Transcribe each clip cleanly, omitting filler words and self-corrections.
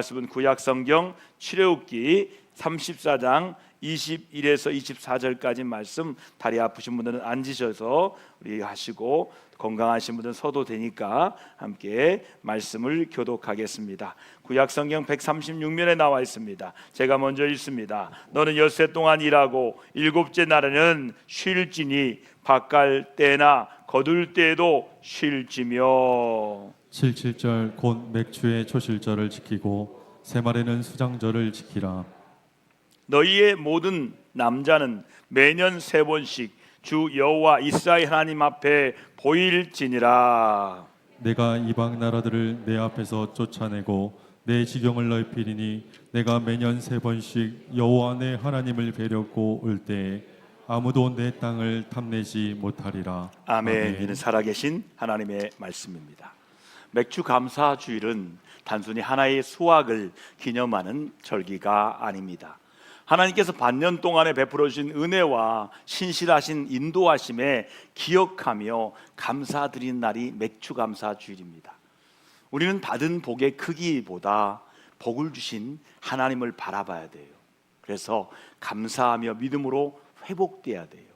말씀은 구약성경 출애굽기 34장 21에서 24절까지 말씀, 다리 아프신 분들은 앉으셔서 우리 하시고 건강하신 분들은 서도 되니까 함께 말씀을 교독하겠습니다. 구약성경 136면에 나와 있습니다. 제가 먼저 읽습니다. 너는 엿새 동안 일하고 일곱째 날에는 쉴지니 밭갈 때나 거둘 때에도 쉴지며. 77절 곧 맥주의 초실절을 지키고 새말에는 수장절을 지키라. 너희의 모든 남자는 매년 3번씩 주 여호와 이스라엘 하나님 앞에 보일지니라. 내가 이방 나라들을 내 앞에서 쫓아내고 내 지경을 넓히리니 내가 매년 3번씩 여호와 내 하나님을 뵈려고 올 때에 아무도 내 땅을 탐내지 못하리라. 아멘. 이는 살아계신 하나님의 말씀입니다. 맥주 감사 주일은 단순히 하나의 수확을 기념하는 절기가 아닙니다. 하나님께서 반년 동안에 베풀어 주신 은혜와 신실하신 인도하심에 기억하며 감사드리는 날이 맥주 감사 주일입니다. 우리는 받은 복의 크기보다 복을 주신 하나님을 바라봐야 돼요. 그래서 감사하며 믿음으로 회복돼야 돼요.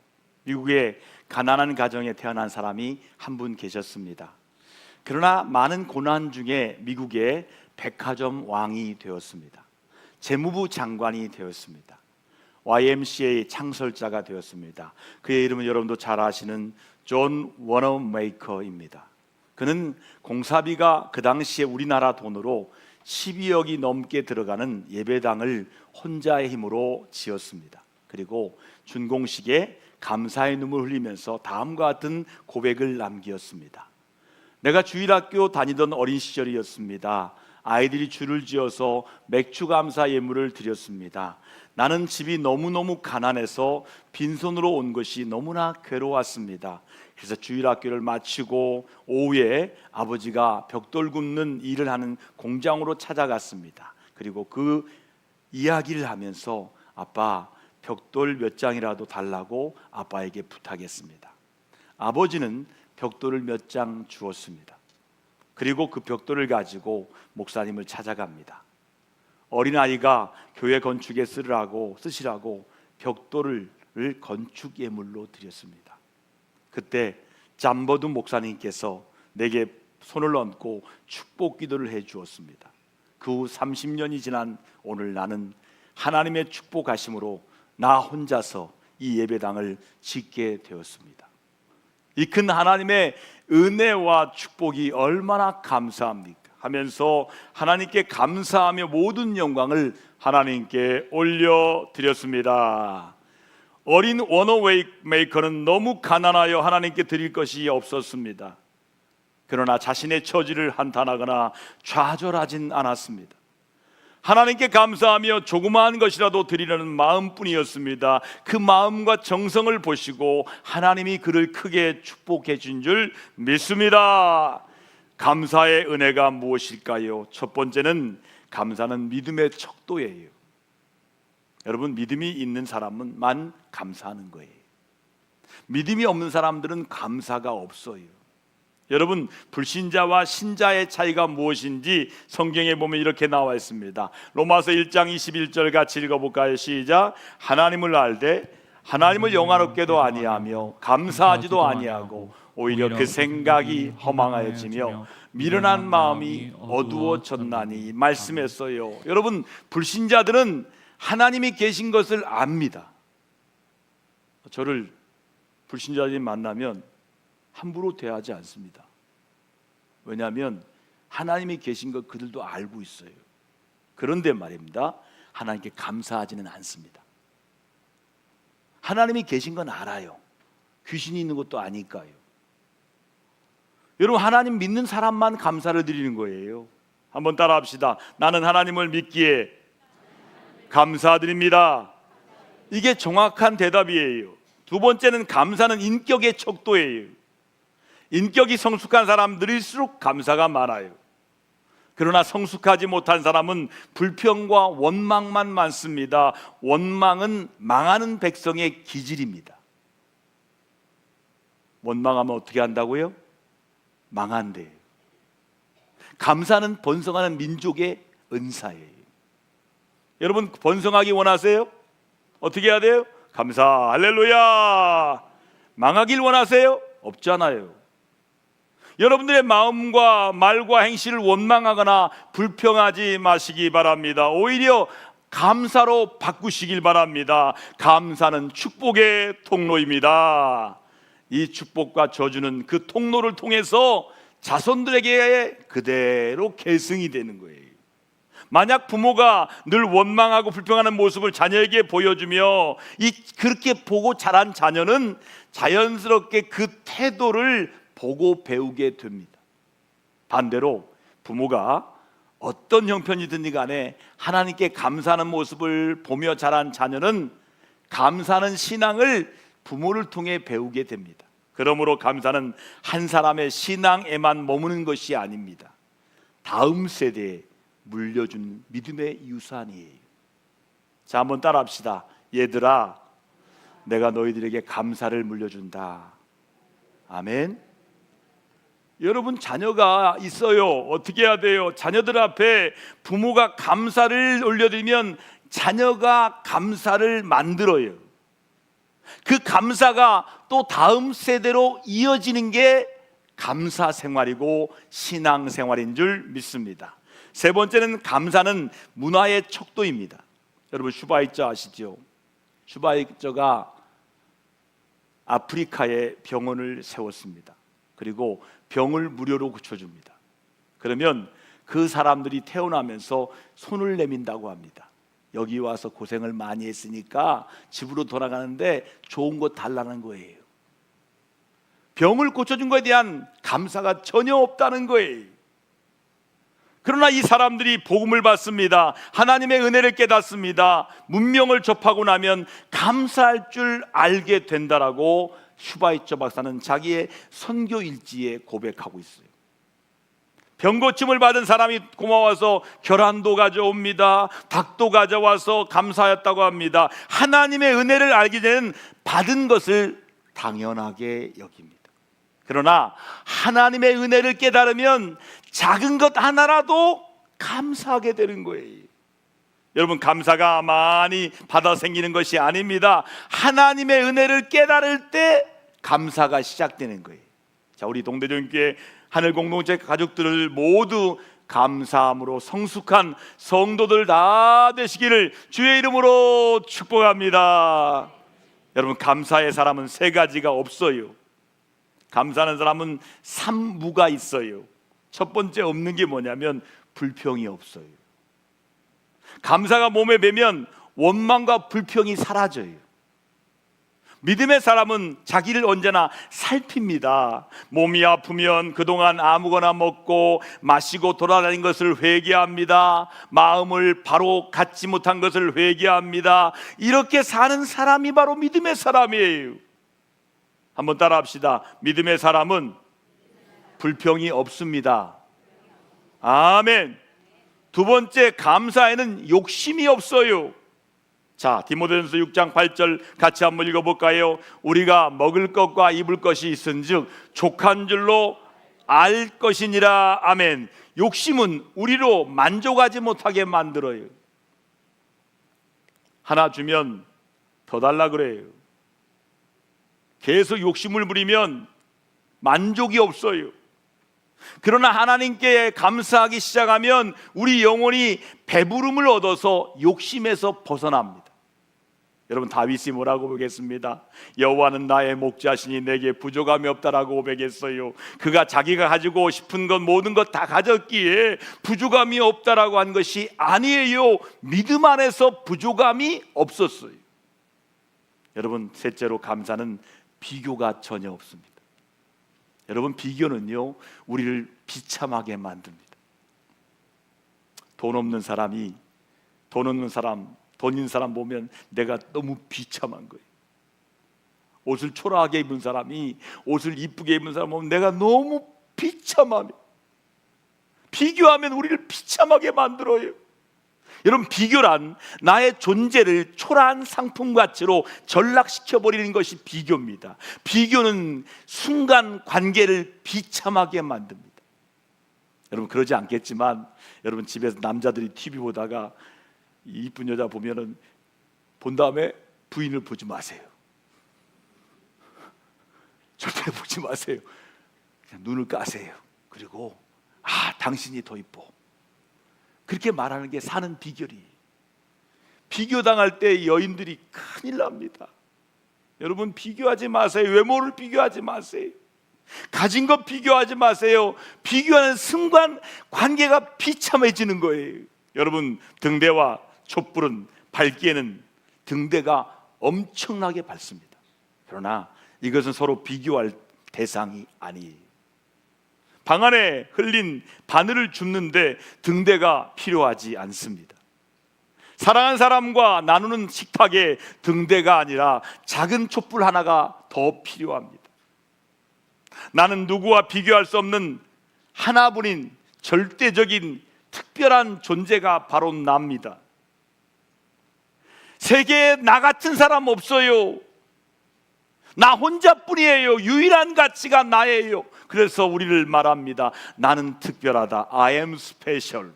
미국의 가난한 가정에 태어난 사람이 한 분 계셨습니다. 그러나 많은 고난 중에 미국의 백화점 왕이 되었습니다. 재무부 장관이 되었습니다. YMCA 창설자가 되었습니다. 그의 이름은 여러분도 잘 아시는 존 워너메이커입니다. 그는 공사비가 그 당시에 우리나라 돈으로 12억이 넘게 들어가는 예배당을 혼자의 힘으로 지었습니다. 그리고 준공식에 감사의 눈물 흘리면서 다음과 같은 고백을 남겼습니다. 내가 주일학교 다니던 어린 시절이었습니다. 아이들이 줄을 지어서 맥주 감사 예물을 드렸습니다. 나는 집이 너무너무 가난해서 빈손으로 온 것이 너무나 괴로웠습니다. 그래서 주일학교를 마치고 오후에 아버지가 벽돌 굽는 일을 하는 공장으로 찾아갔습니다. 그리고 그 이야기를 하면서 아빠, 벽돌 몇 장이라도 달라고 아빠에게 부탁했습니다. 아버지는 벽돌을 몇 장 주었습니다. 그리고 그 벽돌을 가지고 목사님을 찾아갑니다. 어린아이가 교회 건축에 쓰시라고 벽돌을 건축 예물로 드렸습니다. 그때 잠버든 목사님께서 내게 손을 얹고 축복 기도를 해 주었습니다. 그 후 30년이 지난 오늘 나는 하나님의 축복하심으로 나 혼자서 이 예배당을 짓게 되었습니다. 이 큰 하나님의 은혜와 축복이 얼마나 감사합니까? 하면서 하나님께 감사하며 모든 영광을 하나님께 올려드렸습니다. 어린 워너메이커는 너무 가난하여 하나님께 드릴 것이 없었습니다. 그러나 자신의 처지를 한탄하거나 좌절하진 않았습니다. 하나님께 감사하며 조그마한 것이라도 드리려는 마음뿐이었습니다. 그 마음과 정성을 보시고 하나님이 그를 크게 축복해 준 줄 믿습니다. 감사의 은혜가 무엇일까요? 첫 번째는 감사는 믿음의 척도예요. 여러분, 믿음이 있는 사람만 감사하는 거예요. 믿음이 없는 사람들은 감사가 없어요. 여러분, 불신자와 신자의 차이가 무엇인지 성경에 보면 이렇게 나와 있습니다. 로마서 1장 21절 같이 읽어볼까요? 시작. 하나님을 알되 하나님을 영화롭게도 아니하며 감사하지도 아니하고 오히려 그 생각이 허망하여지며 미련한 마음이 어두워졌나니 말씀했어요. 여러분, 불신자들은 하나님이 계신 것을 압니다. 저를 불신자들이 만나면 함부로 대하지 않습니다. 왜냐하면 하나님이 계신 것 그들도 알고 있어요. 그런데 말입니다, 하나님께 감사하지는 않습니다. 하나님이 계신 건 알아요. 귀신이 있는 것도 아니까요. 여러분, 하나님 믿는 사람만 감사를 드리는 거예요. 한번 따라 합시다. 나는 하나님을 믿기에 감사드립니다. 이게 정확한 대답이에요. 두 번째는 감사는 인격의 척도예요. 인격이 성숙한 사람들일수록 감사가 많아요. 그러나 성숙하지 못한 사람은 불평과 원망만 많습니다. 원망은 망하는 백성의 기질입니다. 원망하면 어떻게 한다고요? 망한대요. 감사는 번성하는 민족의 은사예요. 여러분 번성하기 원하세요? 어떻게 해야 돼요? 감사, 할렐루야. 망하길 원하세요? 없잖아요. 여러분들의 마음과 말과 행실을 원망하거나 불평하지 마시기 바랍니다. 오히려 감사로 바꾸시길 바랍니다. 감사는 축복의 통로입니다. 이 축복과 저주는 그 통로를 통해서 자손들에게 그대로 계승이 되는 거예요. 만약 부모가 늘 원망하고 불평하는 모습을 자녀에게 보여주며 그렇게 보고 자란 자녀는 자연스럽게 그 태도를 보고 배우게 됩니다. 반대로 부모가 어떤 형편이든지 간에 하나님께 감사하는 모습을 보며 자란 자녀는 감사하는 신앙을 부모를 통해 배우게 됩니다. 그러므로 감사는 한 사람의 신앙에만 머무는 것이 아닙니다. 다음 세대에 물려준 믿음의 유산이에요. 자, 한번 따라합시다. 얘들아, 내가 너희들에게 감사를 물려준다. 아멘. 여러분 자녀가 있어요. 어떻게 해야 돼요? 자녀들 앞에 부모가 감사를 올려드리면 자녀가 감사를 만들어요. 그 감사가 또 다음 세대로 이어지는 게 감사 생활이고 신앙 생활인 줄 믿습니다. 세 번째는 감사는 문화의 척도입니다. 여러분 슈바이처 아시죠? 슈바이처가 아프리카에 병원을 세웠습니다. 그리고 병을 무료로 고쳐줍니다. 그러면 그 사람들이 태어나면서 손을 내민다고 합니다. 여기 와서 고생을 많이 했으니까 집으로 돌아가는데 좋은 거 달라는 거예요. 병을 고쳐준 것에 대한 감사가 전혀 없다는 거예요. 그러나 이 사람들이 복음을 받습니다. 하나님의 은혜를 깨닫습니다. 문명을 접하고 나면 감사할 줄 알게 된다라고 슈바이처 박사는 자기의 선교 일지에 고백하고 있어요. 병 고침을 받은 사람이 고마워서 계란도 가져옵니다. 닭도 가져와서 감사했다고 합니다. 하나님의 은혜를 알기 전에는 받은 것을 당연하게 여깁니다. 그러나 하나님의 은혜를 깨달으면 작은 것 하나라도 감사하게 되는 거예요. 여러분 감사가 많이 받아 생기는 것이 아닙니다. 하나님의 은혜를 깨달을 때 감사가 시작되는 거예요. 자, 우리 동대전교회 하늘 공동체 가족들을 모두 감사함으로 성숙한 성도들 다 되시기를 주의 이름으로 축복합니다. 여러분 감사의 사람은 세 가지가 없어요. 감사하는 사람은 삼무가 있어요. 첫 번째 없는 게 뭐냐면 불평이 없어요. 감사가 몸에 배면 원망과 불평이 사라져요. 믿음의 사람은 자기를 언제나 살핍니다. 몸이 아프면 그동안 아무거나 먹고 마시고 돌아다닌 것을 회개합니다. 마음을 바로 갖지 못한 것을 회개합니다. 이렇게 사는 사람이 바로 믿음의 사람이에요. 한번 따라합시다. 믿음의 사람은 불평이 없습니다. 아멘. 두 번째, 감사에는 욕심이 없어요. 자, 디모데전서 6장 8절 같이 한번 읽어볼까요? 우리가 먹을 것과 입을 것이 있은즉 족한 줄로 알 것이니라. 아멘. 욕심은 우리로 만족하지 못하게 만들어요. 하나 주면 더 달라 그래요. 계속 욕심을 부리면 만족이 없어요. 그러나 하나님께 감사하기 시작하면 우리 영혼이 배부름을 얻어서 욕심에서 벗어납니다. 여러분 다윗이 뭐라고 고백했습니다. 여호와는 나의 목자시니 내게 부족함이 없다라고 고백했어요. 그가 자기가 가지고 싶은 것 모든 것 다 가졌기에 부족함이 없다라고 한 것이 아니에요. 믿음 안에서 부족함이 없었어요. 여러분 셋째로 감사는 비교가 전혀 없습니다. 여러분 비교는요 우리를 비참하게 만듭니다. 돈 없는 사람이 돈 있는 사람 보면 내가 너무 비참한 거예요. 옷을 초라하게 입은 사람이 옷을 이쁘게 입은 사람 보면 내가 너무 비참하며, 비교하면 우리를 비참하게 만들어요. 여러분 비교란 나의 존재를 초라한 상품 가치로 전락시켜버리는 것이 비교입니다. 비교는 순간 관계를 비참하게 만듭니다. 여러분 그러지 않겠지만 여러분 집에서 남자들이 TV 보다가 이쁜 여자 보면은 본 다음에 부인을 보지 마세요. 절대 보지 마세요. 그냥 눈을 까세요. 그리고 당신이 더 이뻐. 그렇게 말하는 게 사는 비결이. 비교당할 때 여인들이 큰일 납니다. 여러분 비교하지 마세요. 외모를 비교하지 마세요. 가진 것 비교하지 마세요. 비교하는 순간 관계가 비참해지는 거예요. 여러분 등대와 촛불은 밝기에는 등대가 엄청나게 밝습니다. 그러나 이것은 서로 비교할 대상이 아니에요. 방 안에 흘린 바늘을 줍는데 등대가 필요하지 않습니다. 사랑하는 사람과 나누는 식탁에 등대가 아니라 작은 촛불 하나가 더 필요합니다. 나는 누구와 비교할 수 없는 하나뿐인 절대적인 특별한 존재가 바로 납니다. 세계에 나 같은 사람 없어요. 나 혼자뿐이에요. 유일한 가치가 나예요. 그래서 우리를 말합니다. 나는 특별하다. I am special.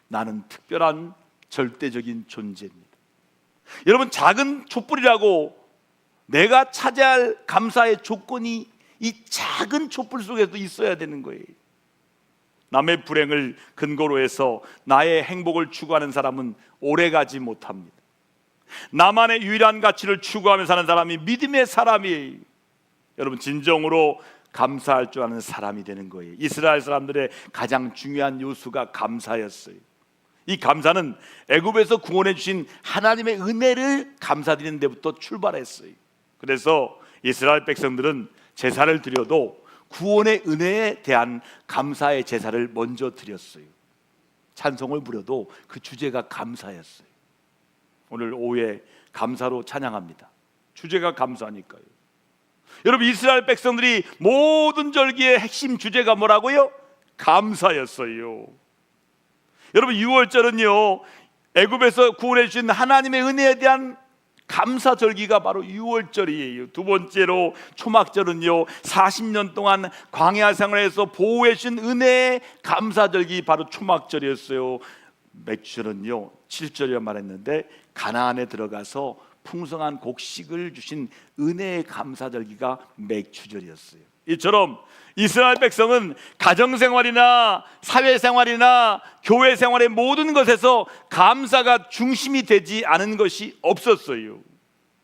나는 특별한 절대적인 존재입니다. 여러분 작은 촛불이라고 내가 차지해야 할 감사의 조건이 이 작은 촛불 속에도 있어야 되는 거예요. 남의 불행을 근거로 해서 나의 행복을 추구하는 사람은 오래가지 못합니다. 나만의 유일한 가치를 추구하며 사는 사람이 믿음의 사람이에요. 여러분 진정으로 감사할 줄 아는 사람이 되는 거예요. 이스라엘 사람들의 가장 중요한 요소가 감사였어요. 이 감사는 애굽에서 구원해 주신 하나님의 은혜를 감사드리는 데부터 출발했어요. 그래서 이스라엘 백성들은 제사를 드려도 구원의 은혜에 대한 감사의 제사를 먼저 드렸어요. 찬송을 부려도 그 주제가 감사였어요. 오늘 오후에 감사로 찬양합니다. 주제가 감사니까요. 여러분 이스라엘 백성들이 모든 절기의 핵심 주제가 뭐라고요? 감사였어요. 여러분 6월절은요 애굽에서 구원해 주신 하나님의 은혜에 대한 감사절기가 바로 6월절이에요. 두 번째로 초막절은요 40년 동안 광야 생활에서 보호해 주신 은혜의 감사절기 바로 초막절이었어요. 맥주절은요 7절이라 말했는데 가나안에 들어가서 풍성한 곡식을 주신 은혜의 감사절기가 맥주절이었어요. 이처럼 이스라엘 백성은 가정생활이나 사회생활이나 교회생활의 모든 것에서 감사가 중심이 되지 않은 것이 없었어요.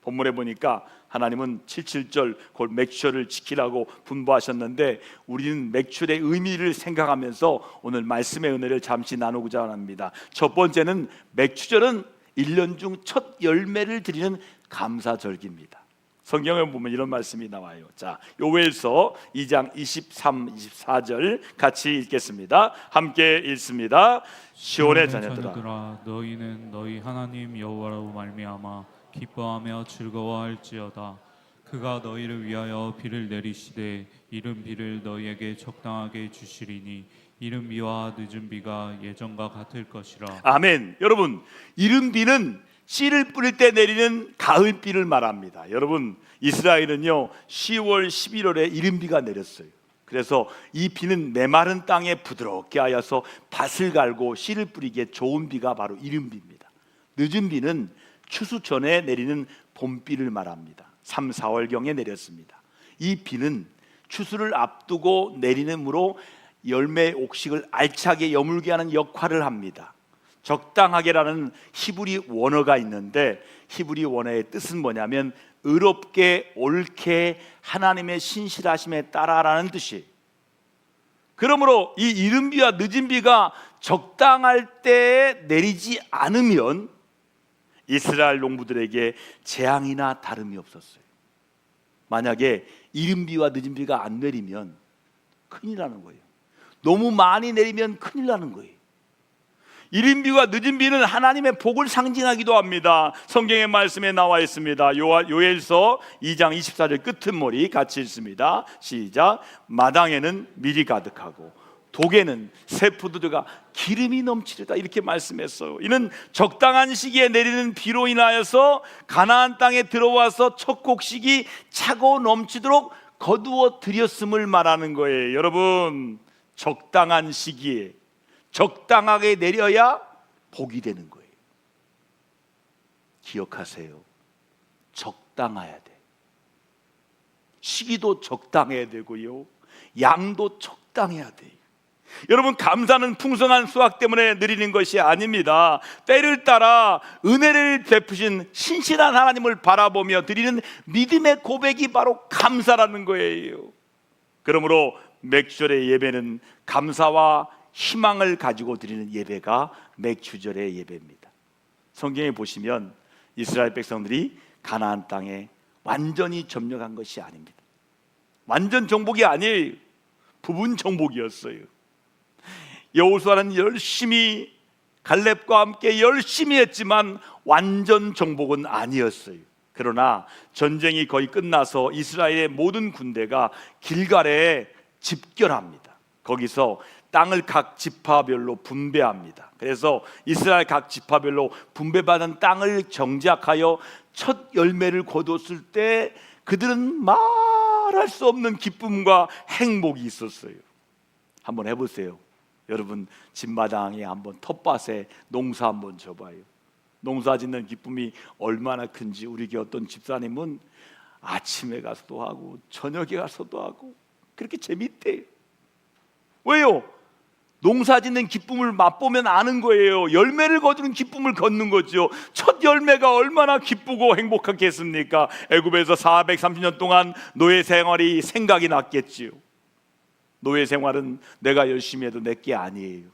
본문에 보니까 하나님은 77절 곧 맥주절을 지키라고 분부하셨는데 우리는 맥주절의 의미를 생각하면서 오늘 말씀의 은혜를 잠시 나누고자 합니다. 첫 번째는 맥주절은 1년 중 첫 열매를 드리는 감사절기입니다. 성경에 보면 이런 말씀이 나와요. 자, 요엘서 2장 23, 24절 같이 읽겠습니다. 함께 읽습니다. 시온의 자녀들아 너희는 너희 하나님 여호와로 말미암아 기뻐하며 즐거워할지어다. 그가 너희를 위하여 비를 내리시되 이른 비를 너희에게 적당하게 주시리니 이른 비와 늦은 비가 예전과 같을 것이라. 아멘. 여러분 이른 비는 씨를 뿌릴 때 내리는 가을비를 말합니다. 여러분 이스라엘은요 10월 11월에 이른비가 내렸어요. 그래서 이 비는 메마른 땅에 부드럽게 하여서 밭을 갈고 씨를 뿌리기에 좋은 비가 바로 이른비입니다. 늦은 비는 추수 전에 내리는 봄비를 말합니다. 3, 4월경에 내렸습니다. 이 비는 추수를 앞두고 내리는으로 열매의 옥식을 알차게 여물게 하는 역할을 합니다. 적당하게라는 히브리 원어가 있는데 히브리 원어의 뜻은 뭐냐면 의롭게 옳게 하나님의 신실하심에 따라라는 뜻이에요. 그러므로 이 이른 비와 늦은 비가 적당할 때에 내리지 않으면 이스라엘 농부들에게 재앙이나 다름이 없었어요. 만약에 이른 비와 늦은 비가 안 내리면 큰일 나는 거예요. 너무 많이 내리면 큰일 나는 거예요. 이른 비와 늦은 비는 하나님의 복을 상징하기도 합니다. 성경의 말씀에 나와 있습니다. 요엘서 2장 24절 끝머리 같이 읽습니다. 시작. 마당에는 밀이 가득하고 독에는 새 포도주가 기름이 넘치리다 이렇게 말씀했어요. 이는 적당한 시기에 내리는 비로 인하여서 가나안 땅에 들어와서 첫 곡식이 차고 넘치도록 거두어 드렸음을 말하는 거예요. 여러분 적당한 시기에 적당하게 내려야 복이 되는 거예요. 기억하세요. 적당해야 돼. 시기도 적당해야 되고요, 양도 적당해야 돼요. 여러분, 감사는 풍성한 수확 때문에 누리는 것이 아닙니다. 때를 따라 은혜를 베푸신 신실한 하나님을 바라보며 드리는 믿음의 고백이 바로 감사라는 거예요. 그러므로 맥주절의 예배는 감사와 희망을 가지고 드리는 예배가 맥주절의 예배입니다. 성경에 보시면 이스라엘 백성들이 가나안 땅에 완전히 점령한 것이 아닙니다. 완전 정복이 아니에요. 부분 정복이었어요. 여호수아는 열심히 갈렙과 함께 열심히 했지만 완전 정복은 아니었어요. 그러나 전쟁이 거의 끝나서 이스라엘의 모든 군대가 길갈에 집결합니다. 거기서 땅을 각 지파별로 분배합니다. 그래서 이스라엘 각 지파별로 분배받은 땅을 정작하여 첫 열매를 거뒀을 때 그들은 말할 수 없는 기쁨과 행복이 있었어요. 한번 해보세요. 여러분, 집마당에 한번 텃밭에 농사 한번 져봐요. 농사 짓는 기쁨이 얼마나 큰지 우리 교회 어떤 집사님은 아침에 가서도 하고 저녁에 가서도 하고 그렇게 재밌대요. 왜요? 농사 짓는 기쁨을 맛보면 아는 거예요. 열매를 거두는 기쁨을 걷는 거죠. 첫 열매가 얼마나 기쁘고 행복하겠습니까? 애굽에서 430년 동안 노예 생활이 생각이 났겠지요. 노예 생활은 내가 열심히 해도 내게 아니에요.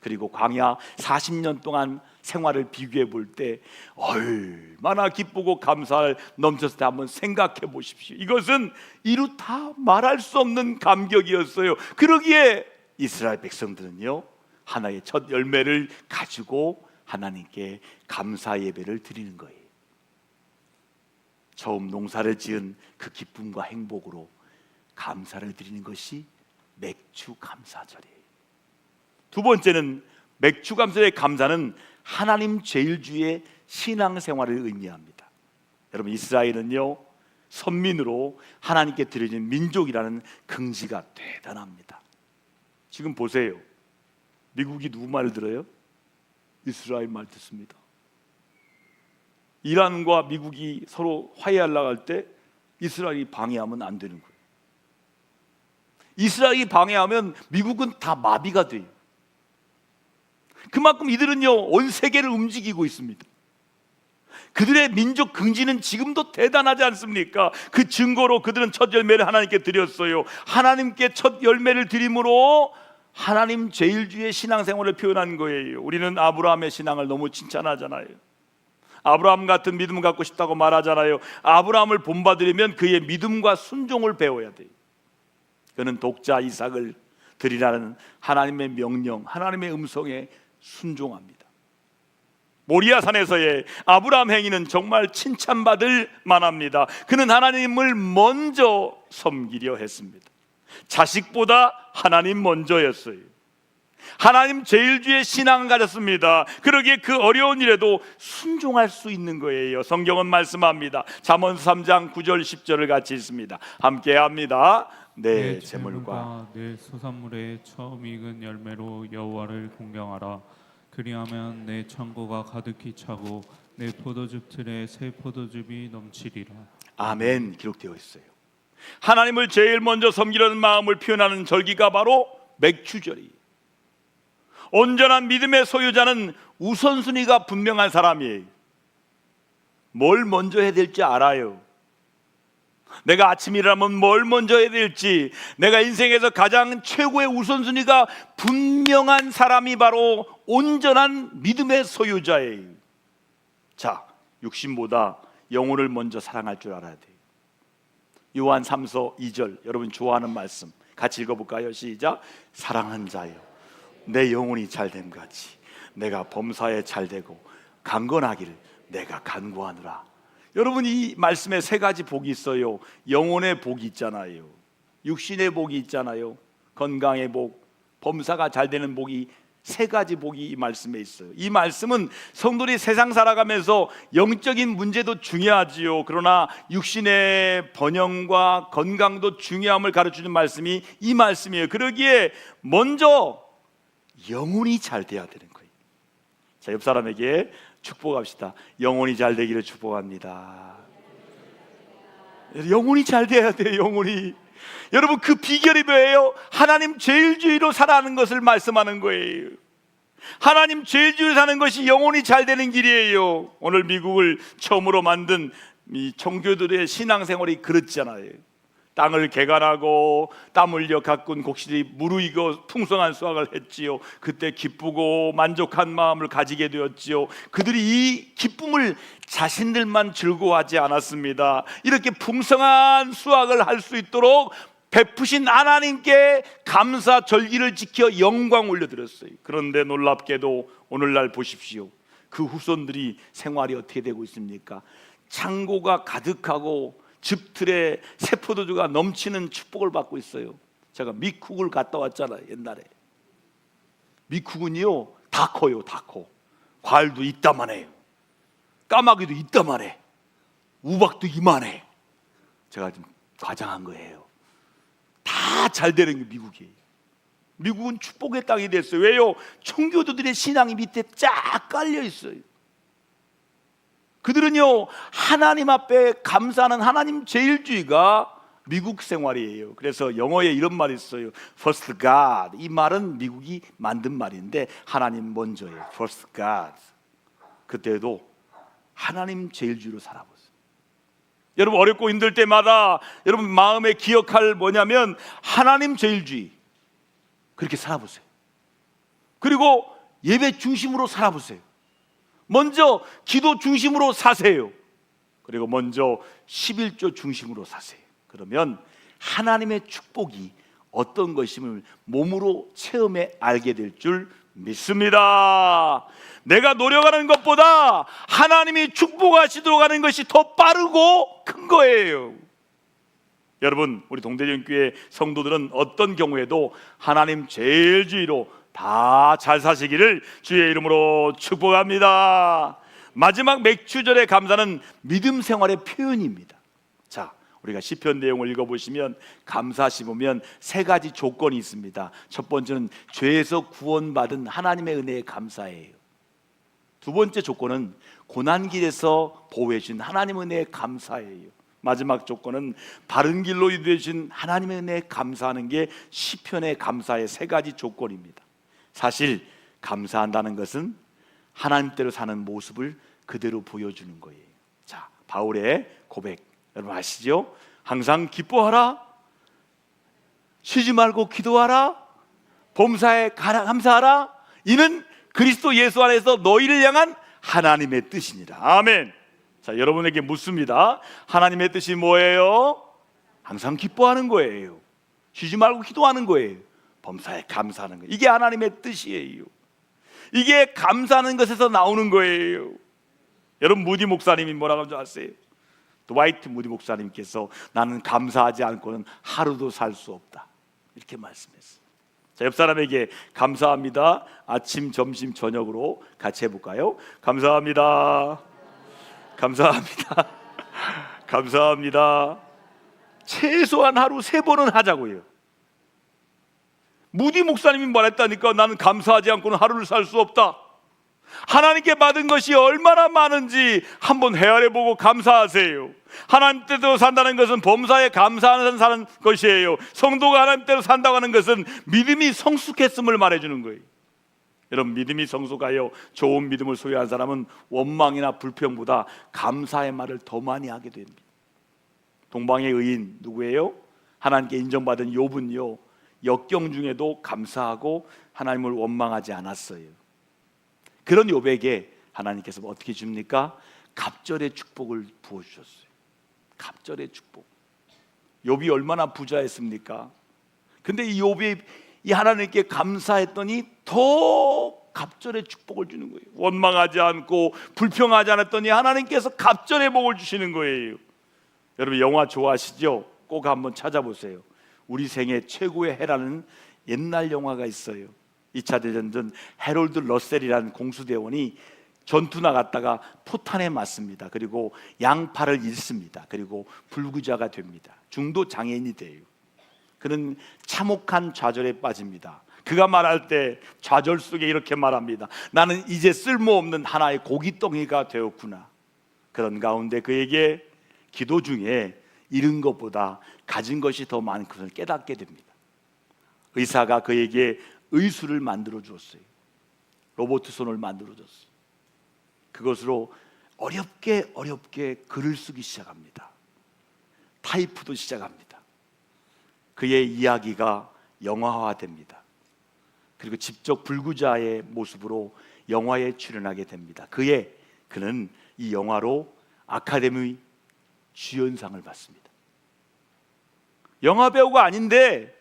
그리고 광야 40년 동안 생활을 비교해 볼 때 얼마나 기쁘고 감사를 넘쳤을 때 한번 생각해 보십시오. 이것은 이루 다 말할 수 없는 감격이었어요. 그러기에 이스라엘 백성들은요, 하나의 첫 열매를 가지고 하나님께 감사 예배를 드리는 거예요. 처음 농사를 지은 그 기쁨과 행복으로 감사를 드리는 것이 맥주 감사절이에요. 두 번째는 맥주 감사의 감사는 하나님 제일주의 신앙생활을 의미합니다. 여러분, 이스라엘은요, 선민으로 하나님께 드려진 민족이라는 긍지가 대단합니다. 지금 보세요. 미국이 누구 말을 들어요? 이스라엘 말 듣습니다. 이란과 미국이 서로 화해하려고 할 때 이스라엘이 방해하면 안 되는 거예요. 이스라엘이 방해하면 미국은 다 마비가 돼요. 그만큼 이들은요, 온 세계를 움직이고 있습니다. 그들의 민족 긍지는 지금도 대단하지 않습니까? 그 증거로 그들은 첫 열매를 하나님께 드렸어요. 하나님께 첫 열매를 드림으로 하나님 제일주의 신앙생활을 표현한 거예요. 우리는 아브라함의 신앙을 너무 칭찬하잖아요. 아브라함 같은 믿음을 갖고 싶다고 말하잖아요. 아브라함을 본받으려면 그의 믿음과 순종을 배워야 돼요. 그는 독자 이삭을 드리라는 하나님의 명령, 하나님의 음성에 순종합니다. 모리아산에서의 아브라함 행위는 정말 칭찬받을 만합니다. 그는 하나님을 먼저 섬기려 했습니다. 자식보다 하나님 먼저였어요. 하나님 제일주의 신앙을 가졌습니다. 그러기에 그 어려운 일에도 순종할 수 있는 거예요. 성경은 말씀합니다. 잠언서 3장 9절 10절을 같이 읽습니다. 함께 합니다. 내 재물과 내 소산물의 처음 익은 열매로 여호와를 공경하라. 그리하면 내 창고가 가득히 차고 내 포도즙 틀에 새 포도즙이 넘치리라. 아멘. 기록되어 있어요. 하나님을 제일 먼저 섬기려는 마음을 표현하는 절기가 바로 맥주절이에요. 온전한 믿음의 소유자는 우선순위가 분명한 사람이에요. 뭘 먼저 해야 될지 알아요. 내가 아침 일어나면 뭘 먼저 해야 될지, 내가 인생에서 가장 최고의 우선순위가 분명한 사람이 바로 온전한 믿음의 소유자예요. 자, 육신보다 영혼을 먼저 사랑할 줄 알아야 돼요. 요한 3서 2절, 여러분 좋아하는 말씀 같이 읽어볼까요? 시작. 사랑한 자여, 내 영혼이 잘됨 같이 내가 범사에 잘되고 강건하기를 내가 간구하노라. 여러분, 이 말씀에 세 가지 복이 있어요. 영혼의 복이 있잖아요. 육신의 복이 있잖아요. 건강의 복, 범사가 잘 되는 복이 세 가지 복이 이 말씀에 있어요. 이 말씀은 성도들이 세상 살아가면서 영적인 문제도 중요하지요. 그러나 육신의 번영과 건강도 중요함을 가르치는 말씀이 이 말씀이에요. 그러기에 먼저 영혼이 잘 돼야 되는 거예요. 자, 옆 사람에게 축복합시다. 영혼이 잘 되기를 축복합니다. 영혼이 잘 돼야 돼요. 영혼이. 여러분, 그 비결이 뭐예요? 하나님 죄일주의로 살아가는 것을 말씀하는 거예요. 하나님 죄일주의로 사는 것이 영혼이 잘 되는 길이에요. 오늘 미국을 처음으로 만든 이 청교도들의 신앙생활이 그렇잖아요. 땅을 개간하고 땀 흘려 가꾼 곡식들이 무르익어 풍성한 수확을 했지요. 그때 기쁘고 만족한 마음을 가지게 되었지요. 그들이 이 기쁨을 자신들만 즐거워하지 않았습니다. 이렇게 풍성한 수확을 할 수 있도록 베푸신 하나님께 감사 절기를 지켜 영광 올려드렸어요. 그런데 놀랍게도 오늘날 보십시오. 그 후손들이 생활이 어떻게 되고 있습니까? 창고가 가득하고 즙틀에 새포도주가 넘치는 축복을 받고 있어요. 제가 미쿡을 갔다 왔잖아요. 옛날에 미쿡은요 다 커요. 다 커. 과일도 이따만해요. 까마귀도 이따만해. 우박도 이만해. 제가 좀 과장한 거예요. 다 잘 되는 게 미국이에요. 미국은 축복의 땅이 됐어요. 왜요? 청교도들의 신앙이 밑에 쫙 깔려 있어요. 그들은요 하나님 앞에 감사하는 하나님 제일주의가 미국 생활이에요. 그래서 영어에 이런 말이 있어요. First God. 이 말은 미국이 만든 말인데 하나님 먼저예요. First God. 그때도 하나님 제일주의로 살아보세요. 여러분, 어렵고 힘들 때마다 여러분 마음에 기억할 뭐냐면 하나님 제일주의. 그렇게 살아보세요. 그리고 예배 중심으로 살아보세요. 먼저 기도 중심으로 사세요. 그리고 먼저 11조 중심으로 사세요. 그러면 하나님의 축복이 어떤 것임을 몸으로 체험해 알게 될 줄 믿습니다. 내가 노력하는 것보다 하나님이 축복하시도록 하는 것이 더 빠르고 큰 거예요. 여러분, 우리 동대전교회 성도들은 어떤 경우에도 하나님 제일주의로 다 잘 사시기를 주의 이름으로 축복합니다. 마지막 맥주절의 감사는 믿음 생활의 표현입니다. 자, 우리가 시편 내용을 읽어보시면 감사시 보면 세 가지 조건이 있습니다. 첫 번째는 죄에서 구원받은 하나님의 은혜에 감사해요. 두 번째 조건은 고난길에서 보호해 주신 하나님의 은혜에 감사해요. 마지막 조건은 바른 길로 인도해 주신 하나님의 은혜에 감사하는 게 시편의 감사의 세 가지 조건입니다. 사실 감사한다는 것은 하나님대로 사는 모습을 그대로 보여주는 거예요. 자, 바울의 고백 여러분 아시죠? 항상 기뻐하라, 쉬지 말고 기도하라, 범사에 감사하라. 이는 그리스도 예수 안에서 너희를 향한 하나님의 뜻이니라. 아멘. 자, 여러분에게 묻습니다. 하나님의 뜻이 뭐예요? 항상 기뻐하는 거예요. 쉬지 말고 기도하는 거예요. 범사에 감사하는 거예요. 이게 하나님의 뜻이에요. 이게 감사하는 것에서 나오는 거예요. 여러분, 무디 목사님이 뭐라고 하는지 아세요? 드와이트 무디 목사님께서 나는 감사하지 않고는 하루도 살 수 없다, 이렇게 말씀했어요. 자, 옆 사람에게 감사합니다 아침, 점심, 저녁으로 같이 해볼까요? 감사합니다. 감사합니다. 감사합니다. 최소한 하루 3번은 하자고요. 무디 목사님이 말했다니까. 나는 감사하지 않고는 하루를 살 수 없다. 하나님께 받은 것이 얼마나 많은지 한번 헤아려보고 감사하세요. 하나님 뜻대로 산다는 것은 범사에 감사하는 사는 것이에요. 성도가 하나님 뜻대로 산다고 하는 것은 믿음이 성숙했음을 말해주는 거예요. 여러분, 믿음이 성숙하여 좋은 믿음을 소유한 사람은 원망이나 불평보다 감사의 말을 더 많이 하게 됩니다. 동방의 의인 누구예요? 하나님께 인정받은 욥은요, 역경 중에도 감사하고 하나님을 원망하지 않았어요. 그런 욥에게 하나님께서 어떻게 줍니까? 갑절의 축복을 부어주셨어요. 갑절의 축복. 욥이 얼마나 부자였습니까? 근데 이 욥이 이 하나님께 감사했더니 더 갑절의 축복을 주는 거예요. 원망하지 않고 불평하지 않았더니 하나님께서 갑절의 복을 주시는 거예요. 여러분, 영화 좋아하시죠? 꼭 한번 찾아보세요. 우리 생애 최고의 해라는 옛날 영화가 있어요. 2차 대전 전 해롤드 러셀이라는 공수대원이 전투 나갔다가 포탄에 맞습니다. 그리고 양팔을 잃습니다. 그리고 불구자가 됩니다. 중도 장애인이 돼요. 그는 참혹한 좌절에 빠집니다. 그가 말할 때 좌절 속에 이렇게 말합니다. 나는 이제 쓸모없는 하나의 고깃덩이가 되었구나. 그런 가운데 그에게 기도 중에 잃은 것보다 가진 것이 더 많은 것을 깨닫게 됩니다. 의사가 그에게 의수를 만들어 주었어요. 로봇 손을 만들어 줬어요. 그것으로 어렵게 글을 쓰기 시작합니다. 타이프도 시작합니다. 그의 이야기가 영화화됩니다. 그리고 직접 불구자의 모습으로 영화에 출연하게 됩니다. 그는 이 영화로 아카데미 주연상을 받습니다. 영화 배우가 아닌데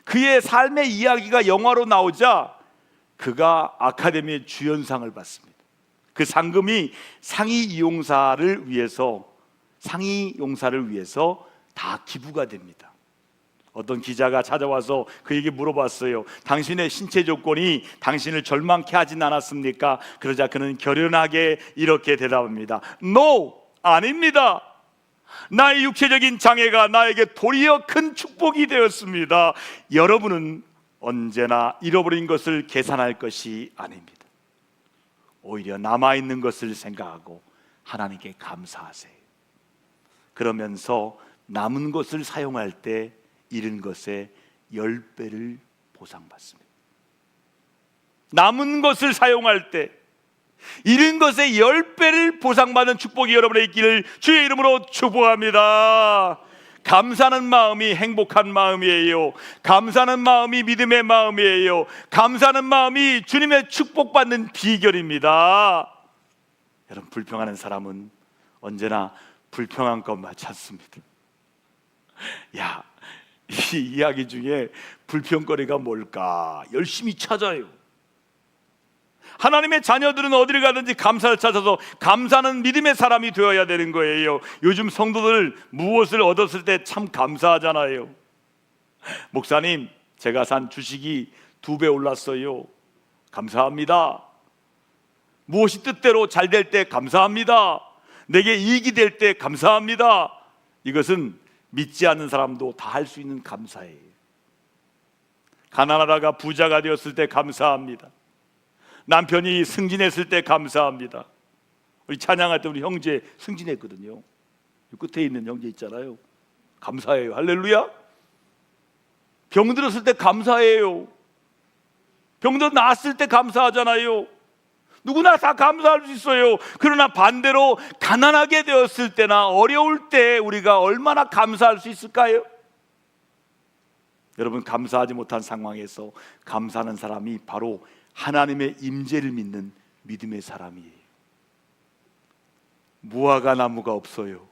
그의 삶의 이야기가 영화로 나오자 그가 아카데미 주연상을 받습니다. 그 상금이 상위 용사를 위해서 다 기부가 됩니다. 어떤 기자가 찾아와서 그에게 물어봤어요. 당신의 신체 조건이 당신을 절망케 하진 않았습니까? 그러자 그는 결연하게 이렇게 대답합니다. No! 아닙니다. 나의 육체적인 장애가 나에게 도리어 큰 축복이 되었습니다. 여러분은 언제나 잃어버린 것을 계산할 것이 아닙니다. 오히려 남아있는 것을 생각하고 하나님께 감사하세요. 그러면서 남은 것을 사용할 때 잃은 것의 10배를 보상받습니다. 남은 것을 사용할 때 잃은 것의 10배를 보상받는 축복이 여러분의 있기를 주의 이름으로 축복합니다. 감사하는 마음이 행복한 마음이에요. 감사하는 마음이 믿음의 마음이에요. 감사하는 마음이 주님의 축복받는 비결입니다. 여러분, 불평하는 사람은 언제나 불평한 것만 찾습니다. 이 이야기 중에 불평거리가 뭘까 열심히 찾아요. 하나님의 자녀들은 어디를 가든지 감사를 찾아서 감사하는 믿음의 사람이 되어야 되는 거예요. 요즘 성도들 무엇을 얻었을 때 참 감사하잖아요. 목사님, 제가 산 주식이 2배 올랐어요. 감사합니다. 무엇이 뜻대로 잘 될 때 감사합니다. 내게 이익이 될 때 감사합니다. 이것은 믿지 않는 사람도 다 할 수 있는 감사예요. 가난하다가 부자가 되었을 때 감사합니다. 남편이 승진했을 때 감사합니다. 우리 찬양할 때 우리 형제 승진했거든요. 끝에 있는 형제 있잖아요. 감사해요. 할렐루야. 병 들었을 때 감사해요. 병도 나았을 때 감사하잖아요. 누구나 다 감사할 수 있어요. 그러나 반대로 가난하게 되었을 때나 어려울 때 우리가 얼마나 감사할 수 있을까요? 여러분, 감사하지 못한 상황에서 감사하는 사람이 바로 하나님의 임재를 믿는 믿음의 사람이에요. 무화과 나무가 없어요.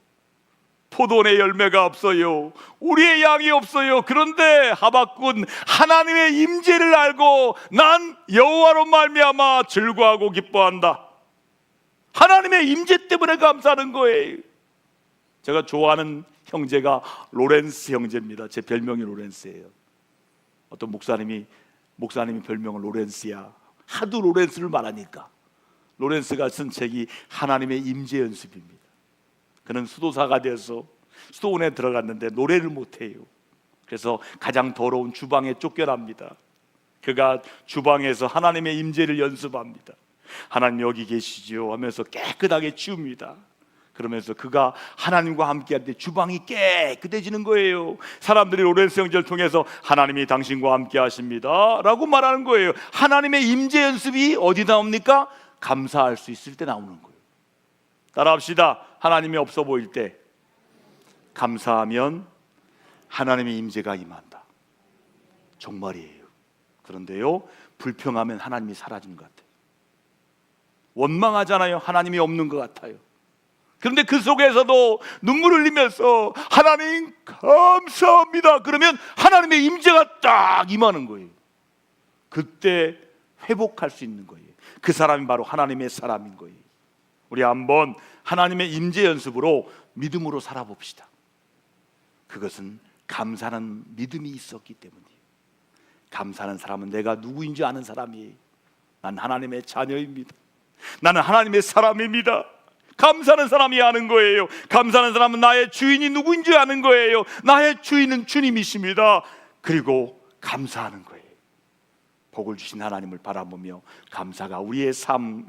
포도원의 열매가 없어요. 우리의 양이 없어요. 그런데 하박군 하나님의 임재를 알고 난 여호와로 말미암아 즐거워하고 기뻐한다. 하나님의 임재 때문에 감사하는 거예요. 제가 좋아하는 형제가 로렌스 형제입니다. 제 별명이 로렌스예요. 어떤 목사님이 별명은 로렌스야. 하도 로렌스를 말하니까. 로렌스가 쓴 책이 하나님의 임재 연습입니다. 그는 수도사가 되어서 수도원에 들어갔는데 노래를 못해요. 그래서 가장 더러운 주방에 쫓겨납니다. 그가 주방에서 하나님의 임재를 연습합니다. 하나님 여기 계시지요 하면서 깨끗하게 치웁니다. 그러면서 그가 하나님과 함께 할 때 주방이 깨끗해지는 거예요. 사람들이 로렌스 형제를 통해서 하나님이 당신과 함께 하십니다 라고 말하는 거예요. 하나님의 임재 연습이 어디 나옵니까? 감사할 수 있을 때 나오는 거예요. 따라합시다. 하나님이 없어 보일 때 감사하면 하나님의 임재가 임한다. 정말이에요. 그런데요, 불평하면 하나님이 사라지는 것 같아요. 원망하잖아요. 하나님이 없는 것 같아요. 그런데 그 속에서도 눈물을 흘리면서 하나님 감사합니다 그러면 하나님의 임재가 딱 임하는 거예요. 그때 회복할 수 있는 거예요. 그 사람이 바로 하나님의 사람인 거예요. 우리 한번 하나님의 임재 연습으로 믿음으로 살아봅시다. 그것은 감사하는 믿음이 있었기 때문이에요. 감사하는 사람은 내가 누구인지 아는 사람이에요. 난 하나님의 자녀입니다. 나는 하나님의 사람입니다. 감사하는 사람이 아는 거예요. 감사하는 사람은 나의 주인이 누구인지 아는 거예요. 나의 주인은 주님이십니다. 그리고 감사하는 거예요. 복을 주신 하나님을 바라보며 감사가 우리의 삶,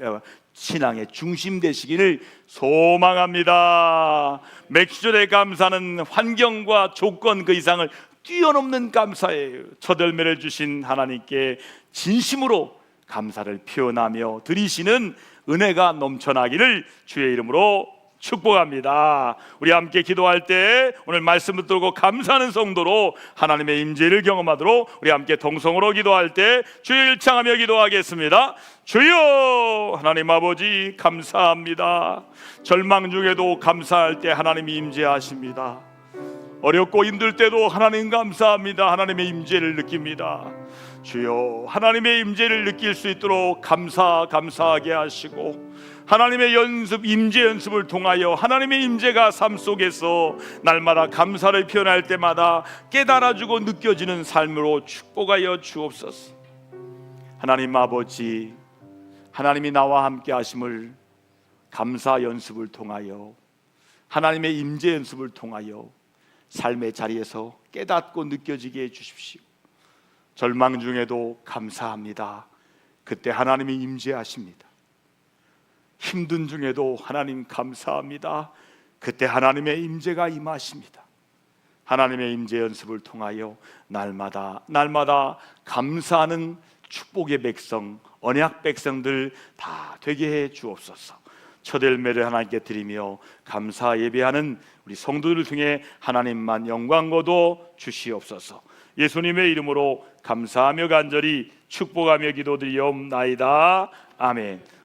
신앙의 중심 되시기를 소망합니다. 맥주절의 감사는 환경과 조건 그 이상을 뛰어넘는 감사예요. 첫 열매를 주신 하나님께 진심으로 감사를 표현하며 드리시는 은혜가 넘쳐나기를 주의 이름으로 축복합니다. 우리 함께 기도할 때 오늘 말씀 붙들고 감사하는 성도로 하나님의 임재를 경험하도록 우리 함께 동성으로 기도할 때 주의 일창하며 기도하겠습니다. 주여, 하나님 아버지 감사합니다. 절망 중에도 감사할 때 하나님이 임재하십니다. 어렵고 힘들 때도 하나님 감사합니다. 하나님의 임재를 느낍니다. 주여, 하나님의 임재를 느낄 수 있도록 감사하게 하시고 하나님의 임재 연습을 통하여 하나님의 임재가 삶 속에서 날마다 감사를 표현할 때마다 깨달아주고 느껴지는 삶으로 축복하여 주옵소서. 하나님 아버지, 하나님이 나와 함께 하심을 감사 연습을 통하여 하나님의 임재 연습을 통하여 삶의 자리에서 깨닫고 느껴지게 해주십시오. 절망 중에도 감사합니다. 그때 하나님이 임재하십니다. 힘든 중에도 하나님 감사합니다. 그때 하나님의 임재가 임하십니다. 하나님의 임재 연습을 통하여 날마다 감사하는 축복의 백성, 언약 백성들 다 되게 해 주옵소서. 첫 열매를 하나님께 드리며 감사 예배하는 우리 성도들을 통해 하나님만 영광 거둬 주시옵소서. 예수님의 이름으로 감사하며 간절히 축복하며 기도드리옵나이다. 아멘.